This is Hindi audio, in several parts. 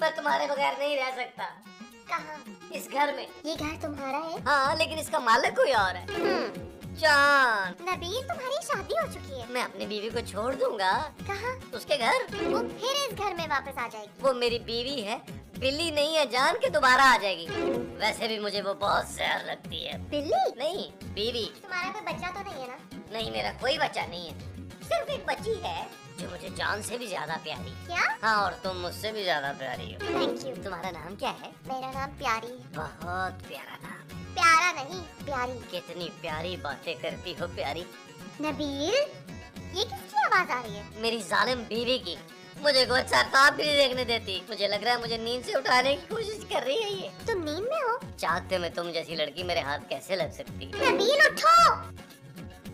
मैं तुम्हारे बगैर नहीं रह सकता। कहाँ? इस घर में। ये घर तुम्हारा है? हाँ, लेकिन इसका मालिक कोई और है। चांद। नबील, तुम्हारी शादी हो चुकी है। मैं अपनी बीवी को छोड़ दूंगा। कहाँ? उसके घर। वो फिर इस घर में वापस आ जाएगी। वो मेरी बीवी है, बिल्ली नहीं है जान के दोबारा आ जाएगी। वैसे भी मुझे वो बहुत जहर लगती है। बिल्ली? नहीं, बीवी। तुम्हारा कोई बच्चा तो नहीं है ना? नहीं, मेरा कोई बच्चा नहीं है, सिर्फ एक बच्ची है जो मुझे जान से भी ज्यादा प्यारी। क्या? हाँ, और तुम मुझसे भी ज्यादा प्यारी हो। Thank you. तुम्हारा नाम क्या है? मेरा नाम प्यारी। बहुत प्यारा नाम। प्यारा नहीं, प्यारी। कितनी प्यारी बातें करती हो प्यारी। नबील, ये किसकी आवाज आ रही है? मेरी जालिम बीवी की। मुझे कोई अच्छा ख्वाब भी नहीं देखने देती। मुझे लग रहा है मुझे नींद से उठाने की कोशिश कर रही है ये। तुम नींद में हो? चाहते में तुम जैसी लड़की मेरे हाथ कैसे लग सकती है? नबील, उठो।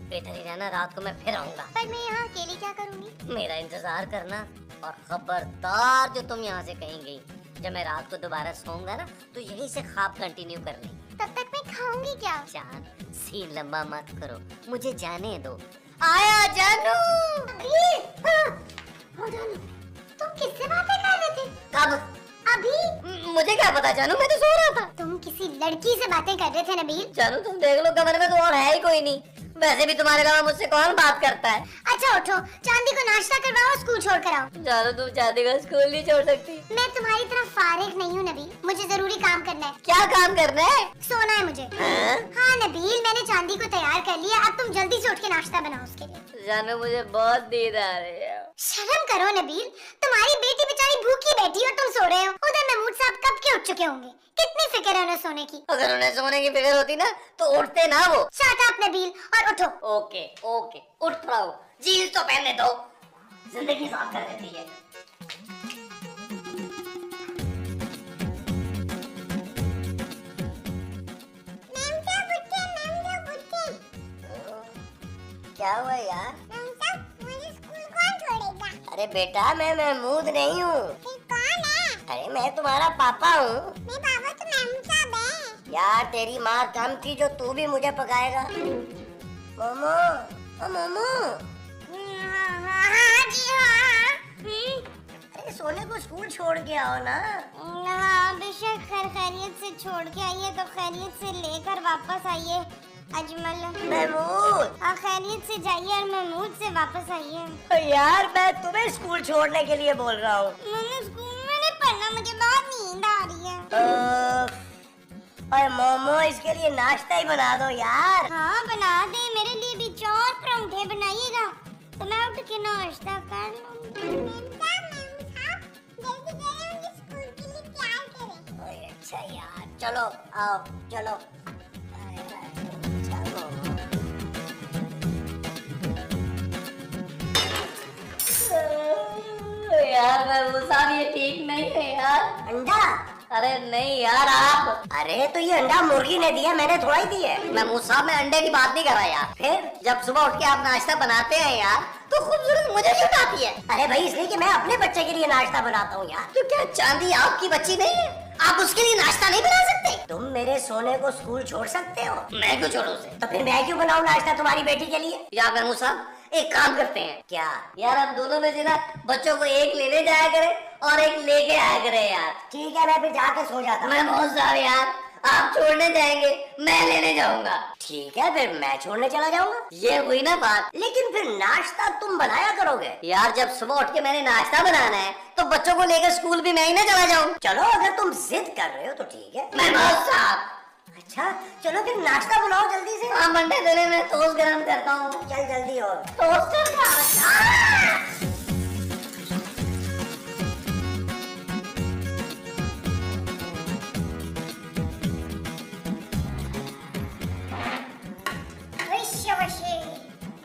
इधर ही रहना, रात को मैं फिर आऊंगा। पर मैं यहाँ अकेली क्या करूँगी? मेरा इंतजार करना, और खबरदार जो तुम यहाँ से कहीं गई, जब मैं रात को दोबारा सोऊंगा ना तो यही से ख्वाब कंटिन्यू करनी। तब तक मैं खाऊंगी क्या? चांद, सीन लंबा मत करो, मुझे जाने दो। आया जानू। तुम किससे बातें कर रहे थे? कब? अभी? मुझे क्या पता जानू, मैं तो सो रहा था। तुम किसी लड़की से बातें कर रहे थे नबील। जानू तुम देख लो, कमरे में तो और है ही कोई नहीं। वैसे भी तुम्हारे अलावा मुझसे कौन बात करता है? अच्छा उठो, चांदी को नाश्ता करवाओ, स्कूल छोड़ कर आओ। जानू तुम चांदी का स्कूल नहीं छोड़ सकती। मैं तुम्हारी तरह फारिग नहीं हूँ नबील, मुझे जरूरी काम करना है। क्या काम करना है? सोना है मुझे। हाँ नबील, मैंने चांदी को तैयार कर लिया, अब तुम जल्दी से उठ के नाश्ता बनाओ उसके लिए। जानू मुझे बहुत नींद आ रही है। शर्म करो नबील, तुम्हारी बेटी बेचारी भूखी बैठी और तुम सो रहे हो। उधर महमूद साहब कब के उठ चुके होंगे। कितनी फिक्र है उन्हें सोने की। अगर उन्हें सोने की फिक्र होती ना तो उठते ना वो। शट अप नबील और उठो। ओके ओके, उठ पड़ो। जीन्स तो पहनने दो, जिंदगी साफ कर देती है। क्या हुआ यार? मुझे स्कूल कौन छोड़ेगा? अरे बेटा, मैं महमूद नहीं हूँ। फिर कौन है? अरे मैं तुम्हारा पापा हूँ। मेरे पापा तो महमूद साहब है। यार तेरी माँ कम थी जो तू भी मुझे पकाएगा। मोमो, ओ मोमो। हाँ जी हाँ। अरे सोने को स्कूल छोड़ के आओ ना। हाँ बेशक, खैरियत से छोड़ के आइए तो खैरियत से लेकर वापस आइए अजमल। महमूद। हाँ खैरियत से जाइए और महमूद से वापस आइए। यार मैं तुम्हें स्कूल छोड़ने के लिए बोल रहा हूँ। मैंने स्कूल में नहीं पढ़ना, मुझे बहुत नींद आ रही है। अरे मोमो, इसके लिए नाश्ता ही बना दो यार। हाँ बना दे, मेरे लिए भी 4 परांठे बनाइएगा तो मैं उठ के नाश्ता कर लूँगी। अच्छा यार, चलो आओ, चलो। यार मैं ये ठीक नहीं है यार। अंडा? अरे नहीं यार आप। अरे तो ये अंडा मुर्गी ने दिया, मैंने थोड़ा ही दिया है। मैं मुसाब में अंडे की बात नहीं कर रहा यार। फिर जब सुबह उठ के आप नाश्ता बनाते हैं यार तो खूबसूरत मुझे क्यों उठाती है? अरे भाई इसलिए कि मैं अपने बच्चे के लिए नाश्ता बनाता हूँ यार। तो क्या चांदी आपकी बच्ची नहीं है? आप उसके लिए नाश्ता नहीं बना सकते? तुम मेरे सोने को स्कूल छोड़ सकते हो, मैं क्यों छोड़ू उसे? तो फिर मैं क्यों बनाऊं नाश्ता तुम्हारी बेटी के लिए? यार महमूद साहब एक काम करते हैं क्या? यार हम दोनों में से ना बच्चों को एक लेने जाया करे और एक लेके आया करे यार। ठीक है, मैं फिर जाके सो जाता हूं। मैं बहुत सारे यार, आप छोड़ने जाएंगे मैं लेने जाऊंगा। ठीक है, फिर मैं छोड़ने चला जाऊंगा। ये हुई ना बात। लेकिन फिर नाश्ता तुम बनाया करोगे यार। जब सुबह उठ के मैंने नाश्ता बनाना है तो बच्चों को लेकर स्कूल भी मैं ही ना चला जाऊं। चलो अगर तुम जिद कर रहे हो तो ठीक है। मैं बहुत साहब। अच्छा चलो फिर नाश्ता बनाओ जल्दी से। हाँ मंडे दिन में टोस्ट गरम करता हूँ। चल जल्दी हो। टोस्ट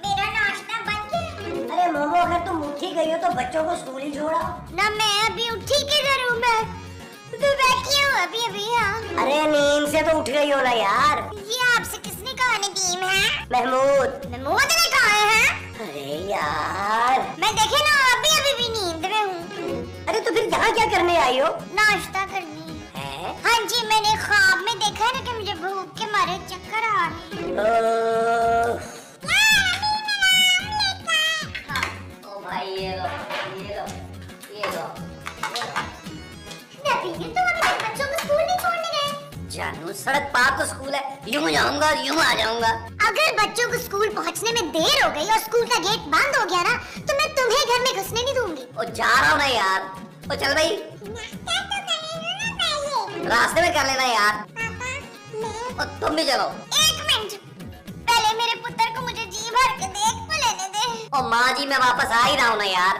मेरा नाश्ता बन गया। अरे मोमो, अगर तुम उठी गई हो तो बच्चों को स्कूल ही छोड़ा ना। मैं अभी उठी किधर हूँ? मैं तो बैठी हूँ अभी अभी। हाँ अरे नींद से तो उठ गई हो ना यार। ये आपसे किसने कहा नदीम है? महमूद। महमूद ने कहा है? अरे यार मैं देखे ना अभी अभी भी नींद में हूँ। अरे तो फिर यहाँ क्या करने आई हो? नाश्ता करनी है? हाँ जी, मैंने ख्वाब में देखा है ना कि मुझे भूख के मारे चक्कर आ रहे हैं। ओ भाई ये लो, ये लो, ये लो, ये लो। जानू, सड़क पार तो स्कूल है, यूं जाऊंगा यूं आ जाऊंगा। अगर बच्चों को स्कूल पहुंचने में देर हो गई और स्कूल का गेट बंद हो गया ना, तो मैं तुम्हें घर में घुसने नहीं दूंगी। ओ जा रहा हूँ ना यार। ओ चल भाई, रास्ते में कर लेना यार। ओ तुम भी चलो। 1 मिनट, पहले मेरे पुत्र को मुझे जी भर के देख तो लेने दे। ओ माँ जी, मैं वापस आ ही रहा हूँ ना यार।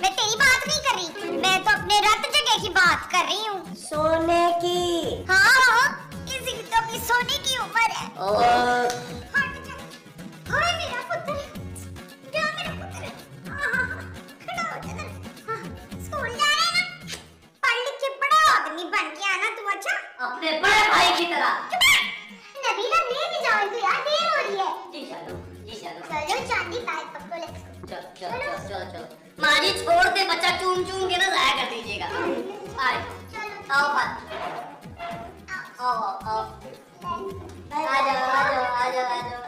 मैं तेरी बात नहीं कर रही, मैं तो अपने रत जगह की बात कर रही हूँ। सोने की? हाँ, किसी की तो अपनी सोने की उम्र है। ओए मेरा पुत्र, जा मेरा पुत्र। खड़ा हो जा। स्कूल जा रहे हैं ना, पढ़ लिख के बड़ा आदमी बन के आना तू। अच्छा, अपने बड़े भाई की तरह। नबीला ले भी जाओ इनको यार, देर हो रही है। जी चलो, जी चलो। चलो चांदी पैर पकड़ो, लेट्स गो। चलो चलो चलो चलो। माँ जी छोड़ दे, बच्चा चूम चूम के ना जाया कर दीजिएगा। आए, आओ बात। आओ आओ। आ जाओ आ जाओ आ जाओ आ जाओ।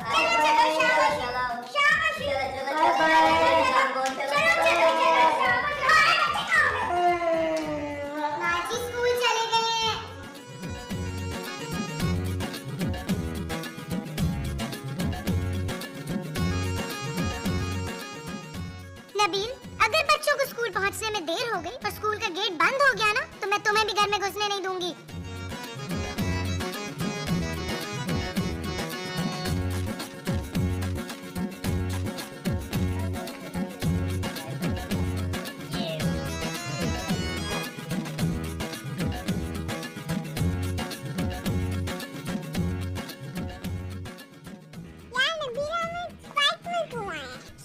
माजी स्कूल चले गए हैं। नबील, अगर बच्चों को स्कूल पहुंचने में देर हो गई और स्कूल का गेट बंद हो गया ना, तो मैं तुम्हें भी घर में घुसने नहीं दूंगी।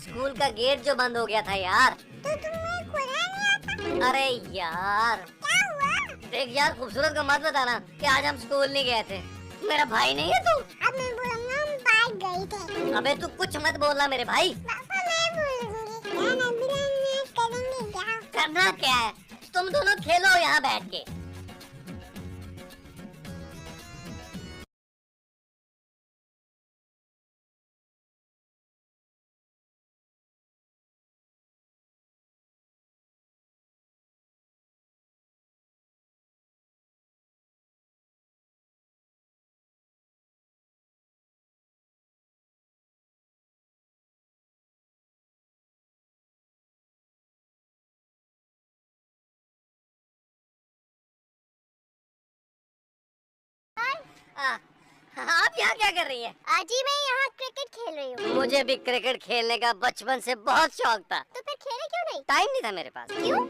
स्कूल का गेट जो बंद हो गया था यार। तो तुम्हें खुदा नहीं आता? अरे यार, क्या हुआ? देख यार, खूबसूरत का मत बताना कि आज हम स्कूल नहीं गए थे। मेरा भाई नहीं है तू? अब मैं बोलूंगा हम बाहर गए थे। अबे तू कुछ मत बोलना मेरे भाई। पापा मैं बोलूंगी। यार नबीला मैच करेंगे क्या? करना क्या है, तुम दोनों खेलो यहाँ बैठ के। आप यहाँ क्या कर रही हैं? आजी मैं यहाँ क्रिकेट खेल रही हूँ। मुझे भी क्रिकेट खेलने का बचपन से बहुत शौक था। तो फिर खेले क्यों नहीं? टाइम नहीं था मेरे पास। क्यों?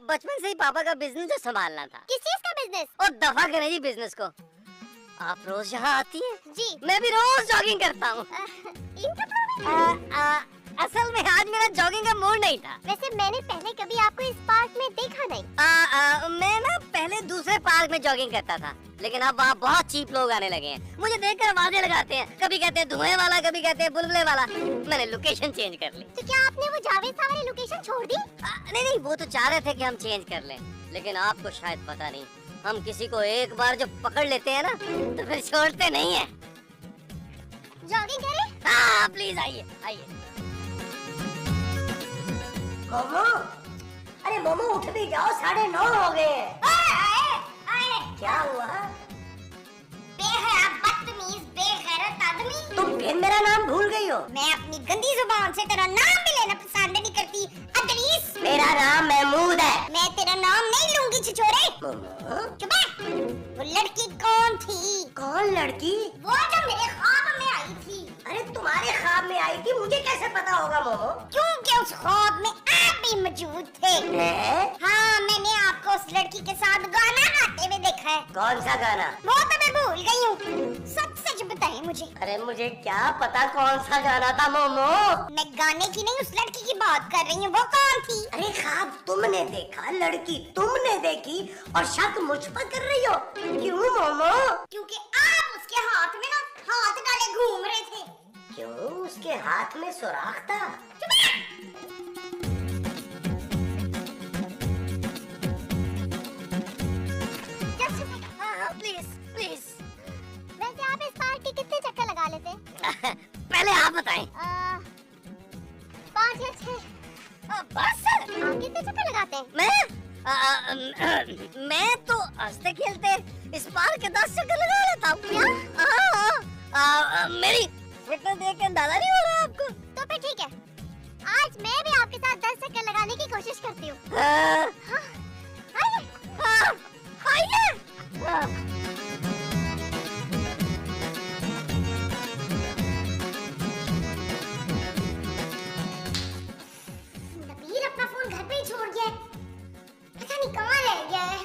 बचपन से ही पापा का बिजनेस जो संभालना था। किस चीज का बिजनेस? और दफा करें जी बिजनेस को। आप रोज यहाँ आती हैं? जी। मैं भी रोज जॉगिंग करता हूँ। इन कपड़ों में? असल में आज मेरा जॉगिंग का मूड नहीं था। वैसे मैंने पहले कभी आपको इस पार्क में देखा नहीं। मैं ना पहले दूसरे पार्क में जॉगिंग करता था, लेकिन अब वहाँ बहुत चीप लोग आने लगे हैं। मुझे देखकर आवाजें लगाते हैं, कभी कहते हैं धुएं वाला, कभी कहते हैं बुलबुले वाला। मैंने लोकेशन चेंज कर ली। तो क्या आपने वो जावेद साहब वाली लोकेशन छोड़ दी? नहीं नहीं, वो तो चाह रहे थे कि हम चेंज कर लें, लेकिन आपको शायद पता नहीं, हम किसी को एक बार जो पकड़ लेते हैं ना, तो फिर छोड़ते नहीं है। जॉगिंग करें? हाँ प्लीज आइए आइए। मोमो, अरे मोमो उठ भी जाओ, 9:30 हो गए। आए। क्या हुआ? बेहया बदतमीज बेगैरत आदमी। तुम फिर मेरा नाम भूल गई हो। मैं अपनी गंदी जुबान से तेरा नाम भी लेना पसंद नहीं करती। अदरीस। मेरा नाम महमूद है। मैं तेरा नाम नहीं लूंगी छिछोरे। मोमो, चुप है। वो लड़की कौन थी? कौन लड़की? वो जो मेरे ख्वाब में आई थी। अरे तुम्हारे ख्वाब में आई थी, मुझे कैसे पता होगा मोमो? क्योंकि उस ख्वाब में आप भी मौजूद थे। हाँ, मैंने आपको उस लड़की के साथ गाना गाते हुए देखा है। कौन सा गाना? वो तो मैं भूल गई हूँ। सच सच बताइए मुझे। अरे मुझे क्या पता कौन सा गाना था मोमो। मैं गाने की नहीं, उस लड़की की बात कर रही हूँ। वो कौन थी? अरे ख्वाब तुमने देखा, लड़की तुमने देखी, और शक मुझ पर कर रही हो। क्यों मोमो? क्योंकि आप उसके हाथ में ना हाथ डाले घूम रहे थे। क्यों, उसके हाथ में सुराख था? Please please. वैसे आप इस पार्क के कितने चक्कर लगा लेते? पहले आप बताएं। 5 या 6। बस आप कितने चक्कर लगाते हैं? मैं मैं तो हंसते खेलते इस पार्क के 10 चक्कर लगा लेता हूँ। क्या? मेरी फिटनेस देख के अंदाजा नहीं हो रहा आपको? तो फिर ठीक है, आज मैं भी आपके साथ 10 चक्कर लगाने की कोशिश करती हूँ। आइए। नबील अपना फोन घर पे ही छोड़ गया है, पता नहीं कहाँ रह गया है।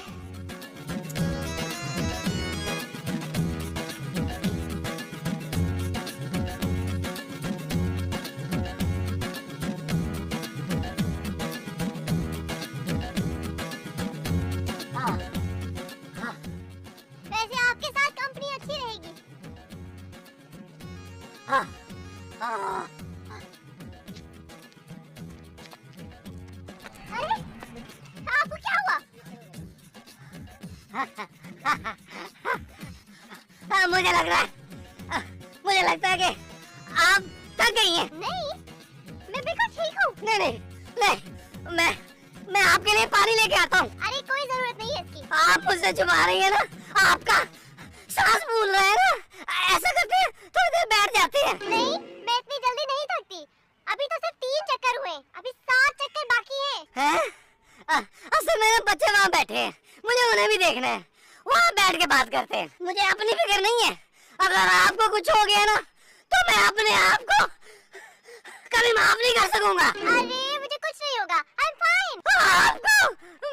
वैसे आपके साथ कंपनी अच्छी रहेगी। अरे आपको क्या हुआ? मुझे लगता है कि आप थक गई हैं। नहीं, मैं बिल्कुल ठीक हूँ। नहीं, मैं आपके लिए पानी लेके आता हूँ। अरे कोई जरूरत नहीं है इसकी। आप मुझसे छुपा रही है ना, आपका सांस फूल रहा है ना, ऐसा करते हैं थोड़ी देर बैठ जाते हैं। नहीं, मैं इतनी जल्दी नहीं थकती। अभी तो सिर्फ 3 चक्कर हुए, अभी 7 चक्कर बाकी हैं। असल में बच्चे वहाँ बैठे हैं, मुझे उन्हें भी देखना है, वहाँ बैठ के बात करते हैं। मुझे अपनी फिक्र नहीं है, अगर आपको कुछ हो गया ना तो मैं अपने आप को कभी माफ नहीं कर सकूंगा। अरे मुझे कुछ नहीं होगा, आई एम फाइन। आपको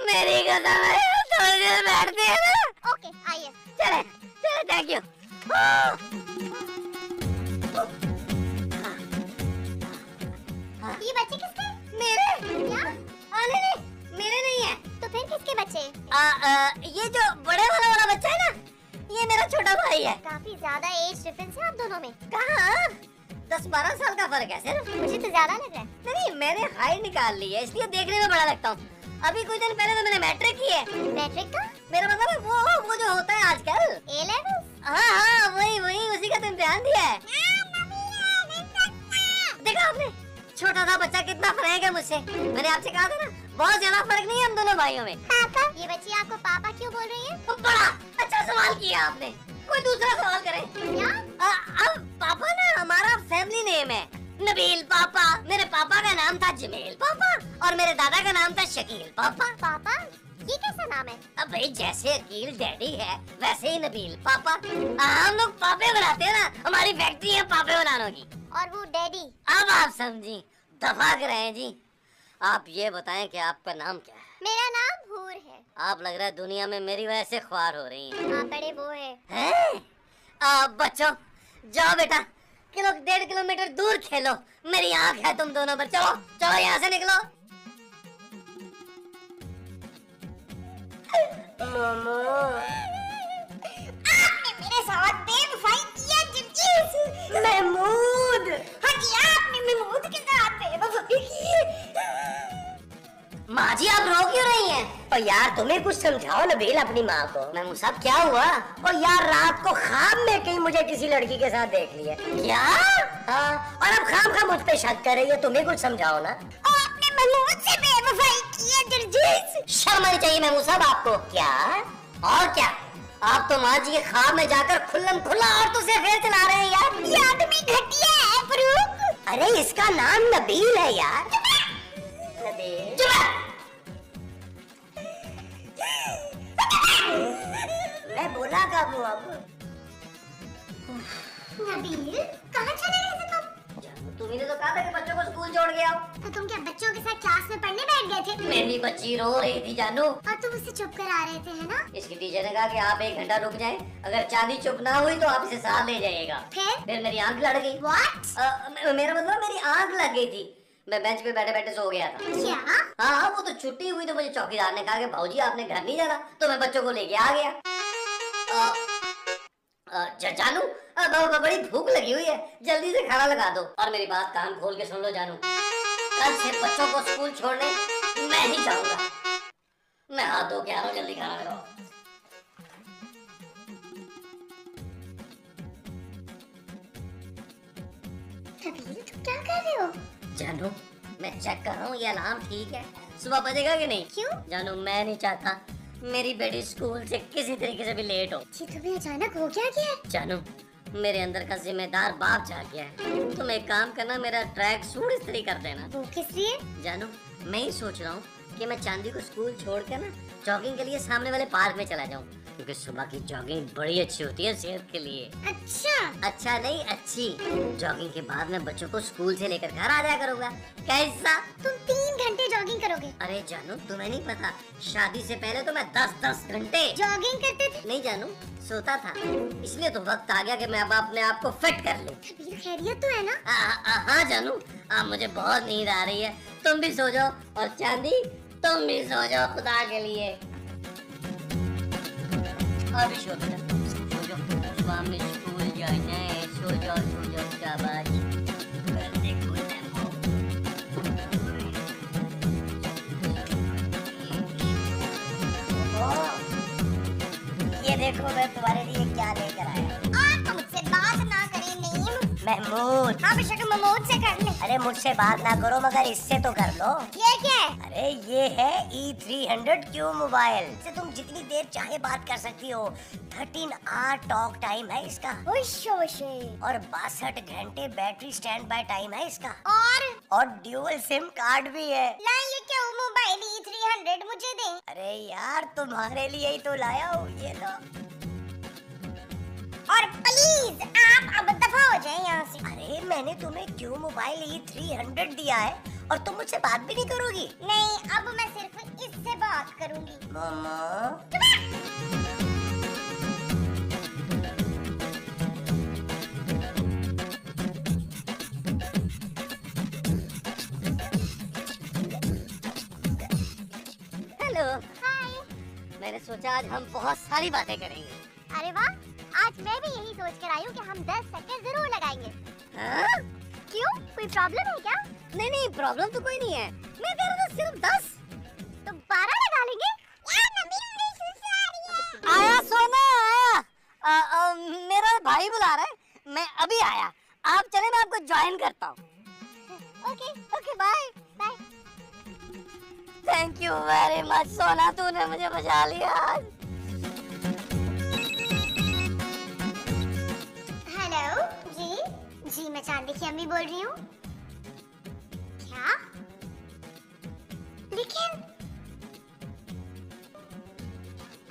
मेरी कसम है, थोड़ी देर बैठते हैं ना। ओके आइए। चले चले, थैंक यू। ये बच्चे किसके? मेरे? क्या? नहीं, मेरे नहीं है। तो फिर किसके बच्चे? ये जो बड़े वाला बच्चा है ना, ये मेरा छोटा भाई है। काफी ज्यादा एज डिफरेंस है आप दोनों में। कहाँ? 10-12 साल का फर्क है सिर्फ। मुझे तो ज्यादा लग रहा है। नहीं, मैंने हाइट निकाल ली है, इसलिए देखने में बड़ा लगता हूँ। अभी कुछ दिन पहले तो मैंने मैट्रिक की है। मैट्रिक का? मेरा मतलब है वो जो होता है आजकल। A levels? हाँ, वही उसी का तो इम्तिहान दिया है। देखा आपने, छोटा सा बच्चा कितना फ्रैंक है मुझसे। मैंने आपसे कहा था ना, बहुत ज्यादा फर्क नहीं है हम दोनों भाइयों में। पापा? ये बच्ची आपको पापा क्यों बोल रही है? तो बड़ा अच्छा सवाल किया आपने, कोई दूसरा सवाल करे। क्या? अब पापा ना हमारा फैमिली नेम है, नबील पापा। मेरे पापा का नाम था जमील पापा और मेरे दादा का नाम था शकील पापा। पापा? ये कैसा नाम है? अब भाई जैसे अकील डैडी है, वैसे ही नबील पापा। हम लोग पापे बनाते हैं ना, हमारी फैक्ट्री है पापे बनाने की। और वो डैडी? अब आप समझी, दफा कर रहे हैं जी। आप ये बताएं कि आपका नाम क्या है? मेरा नाम हूर है। आप लग रहा है दुनिया में मेरी वजह से ख्वार हो रही हैं। आप बड़े वो है। बच्चों जाओ बेटा, 1.5 किलोमीटर दूर खेलो, मेरी आंख है तुम दोनों पर। चलो चलो यहाँ से निकलो। आपने मेरे साथ बेवफाई किया जर्जीस। महमूद। हाँ जी, आपने महमूद के साथ बेवफाई की। माँ जी आप रो क्यों रही हैं? और यार तुम्हें कुछ समझाओ नबील अपनी माँ को। मैं मुसाब क्या हुआ? और यार रात को ख्वाब में कहीं मुझे किसी लड़की के साथ देख लिया। क्या? हाँ, और अब खाम मुझ पे शक कर रही है, तुम्हें कुछ समझाओ ना। आपने महमूद से बेवफाई किया जर्जीस। शर्म आनी चाहिए महमूद साहब आपको। क्या? और क्या? आप तो माँ जी के ख्वाब में जाकर खुल्लम खुल्ला औरतों से अफेयर चला रहे हैं यार। ये आदमी घटिया है फरूक। अरे इसका नाम नबील है यार। नबील। मैं बोला कब हूँ अब? नबील कहाँ चले गए थे तुम? तुम्ही ने तो कहा था कि बच्चों को स्कूल छोड़ के आओ। तो तुम क्या बच्चों के साथ क्लास में पढ़ने बैठ गए थे? मेरी बच्ची रो रही थी जानू, और तुम उससे चुप कर आ रहे थे, है ना? इसकी टीचर ने कहा कि आप 1 घंटा रुक जाएं, अगर चांदी चुप ना हुई तो आप इसे साथ ले जाइएगा। फिर मेरी आंख लड़ गई। What? मेरा मतलब मेरी आंख लग गई थी, मैं बेंच पे बैठे बैठे सो गया था। क्या? हाँ, वो तो छुट्टी हुई तो मुझे चौकीदार ने कहा कि भाऊजी आपने घर नहीं जाना, तो मैं बच्चों को लेके आ गया। जानू बड़ी भूख लगी हुई है, जल्दी से खाना लगा दो। और मेरी बात कान खोल के सुन लो जानू, कल से बच्चों को स्कूल छोड़ने मैं ही जाऊंगा। मैं हाथ धो के आ रहा हूँ, जल्दी खाना लगाओ। नबील तुम क्या कर रहे हो? जानू मैं चेक कर रहा हूँ ये अलार्म ठीक है। सुबह बजेगा कि नहीं? क्यों? जानू मैं नहीं चाहता मेरी बेटी स्कूल से किसी तरीके से भी लेट हो। ये तुम्हें अचानक हो क्या गया? जानू मेरे अंदर का जिम्मेदार बाप जाग गया है। तुम एक काम करना, मेरा ट्रैक सूट इस्त्री कर देना। वो किस लिए? जानू मैं ही सोच रहा हूँ कि मैं चांदी को स्कूल छोड़ कर ना जॉगिंग के लिए सामने वाले पार्क में चला जाऊँ, क्योंकि सुबह की जॉगिंग बड़ी अच्छी होती है सेहत के लिए। अच्छा नहीं अच्छी। जॉगिंग के बाद मैं बच्चों को स्कूल से लेकर घर आ जाया करूँगा। कैसा? तुम 3 घंटे जॉगिंग करोगे? अरे जानू तुम्हें नहीं पता, शादी से पहले तो मैं 10-10 घंटे जॉगिंग करते थे? नहीं जानू, सोता था, इसलिए तो वक्त आ गया कि मैं अब अपने आप को फिट कर लूं। नबील खैरियत तो है ना? हाँ जानू, मुझे बहुत नींद आ रही है, तुम भी सो जाओ और चांदी तुम भी सो जाओ खुदा के लिए। अभी सो बेटा, सो जाओ, सुबह में स्कूल जाना है। सो जाओ शाबाश। ये देखो मैं तुम्हारे लिए क्या लेकर आया। आप तो मुझसे बात ना करें नीम। महमूद। हाँ बेशक महमूद से कर ले। अरे मुझसे बात ना करो मगर इससे तो कर लो। ये क्या है? अरे ये है E300Q मोबाइल से तुम जितनी देर चाहे बात कर सकती हो। 13 आवर टॉक टाइम है इसका और 62 घंटे बैटरी स्टैंड बाय टाइम है इसका और ड्यूअल सिम कार्ड भी है। ला ये क्या मोबाइल E300 मुझे दे। अरे यार तुम्हारे लिए ही तो लाया हूँ, ये लो। और प्लीज आप अब दफा हो जाए यहाँ से। अरे मैंने तुम्हें क्यों मोबाइल E300 दिया है और तुम मुझसे बात भी नहीं करोगी? नहीं, अब मैं सिर्फ इससे बात करूंगी। मामा हेलो। हाय। मैंने सोचा आज हम बहुत सारी बातें करेंगे। अरे वाह, आज मैं भी यही सोच कर आई हूँ कि हम 10 सेकंड जरूर लगाएंगे। हाँ? क्यों, कोई प्रॉब्लम है क्या? नहीं प्रॉब्लम तो कोई नहीं है, मैं कह रहा था सिर्फ 10। तो 12 लगा लेंगे। यार नबील मुझे सुस्ती आ रही है। आया सोना आया। मेरा भाई बुला रहा है, मैं अभी आया। आप चले, मैं आपको ज्वाइन करता हूँ। Okay bye bye. Thank you very much Sona, तूने मुझे बचा लिया आज। हेलो जी मैं चांदी की अम्मी बोल रही हूँ। क्या? लेकिन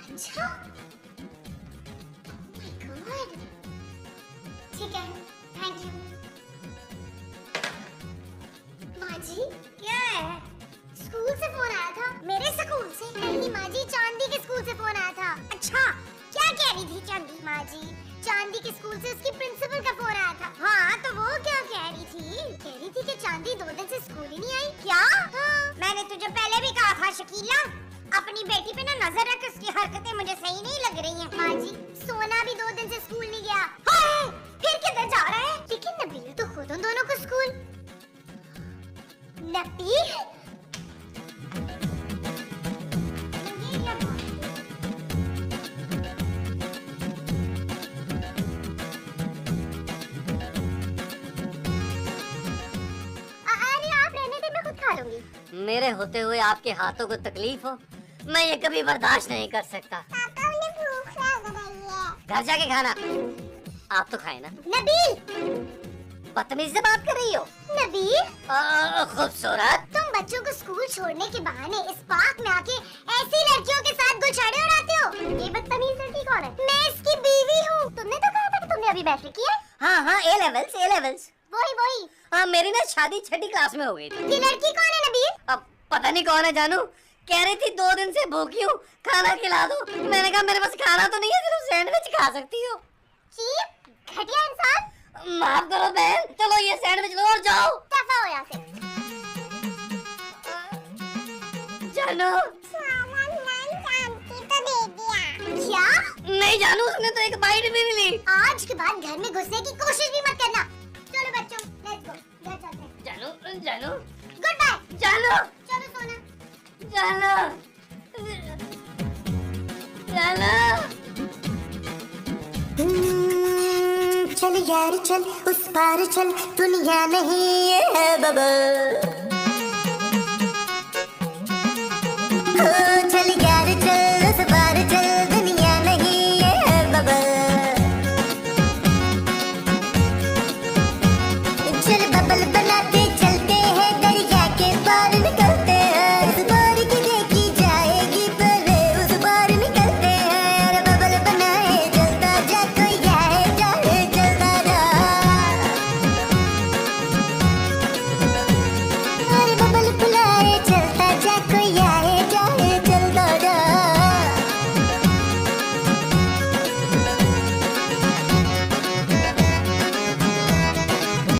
अच्छा, my God। ठीक है, थैंक यू। माँ जी क्या है? स्कूल से फोन आया था। मेरे स्कूल से? नहीं माँ जी, चांदी के स्कूल से फोन आया था। अच्छा, क्या कह रही थी चांदी? माँ जी, चांदी के स्कूल से उसकी प्रिंसिपल का फोन आया था। हाँ तो वो क्या कह रही थी? कह रही थी कि चांदी 2 दिन से स्कूल ही नहीं आई। क्या? हाँ। मैंने तुझे पहले भी कहा था शकीला, अपनी बेटी पे ना नजर रख, उसकी हरकतें मुझे सही नहीं लग रही हैं। माँ जी, सोना भी 2 दिन से स्कूल नहीं गया। हाँ, फिर किधर जा रहा है? लेकिन नबील तो खुद उन दोनों को स्कूल। नबील मेरे होते हुए आपके हाथों को तकलीफ हो, मैं ये कभी बर्दाश्त नहीं कर सकता। पापा उन्हें भूख लग रही है। घर जाके खाना। आप तो खाए ना। नबील, बदतमीजी से बात कर रही हो। नबील खूबसूरत, तुम बच्चों को स्कूल छोड़ने के बहाने इस पार्क में आके ऐसी लड़कियों के साथ गुलछड़े उड़ाते हो। ये बदतमीज लड़की कौन है? मैं इसकी बीवी हूँ। तुमने तो कहा था कि तुमने अभी मैट्रिक किया है। हाँ A लेवल्स। वही। हाँ मेरी ना शादी 6ठी क्लास में हो गई थी। ये लड़की कौन है नबील? अब पता नहीं कौन है जानू, कह रही थी 2 दिन से भूखी हूँ, खाना खिला दो। मैंने कहा मेरे पास खाना तो नहीं है, सिर्फ सैंडविच खा सकती हो। चीप घटिया इंसान। माफ करो बहन, चलो ये सैंडविच लो और जाओ। दफा हो यहाँ से। जानू तो दे दिया। क्या? नहीं जानू, उसने तो एक बाइट भी नहीं ली। आज के बाद घर में घुसने की कोशिश भी मत करना। चलो बच्चों, लेट्स गो, घर चलते हैं। जानू गुड बाय। जानू चलो सोना। चल यार चल, उस पार चल, दुनिया नहीं है बबल। है।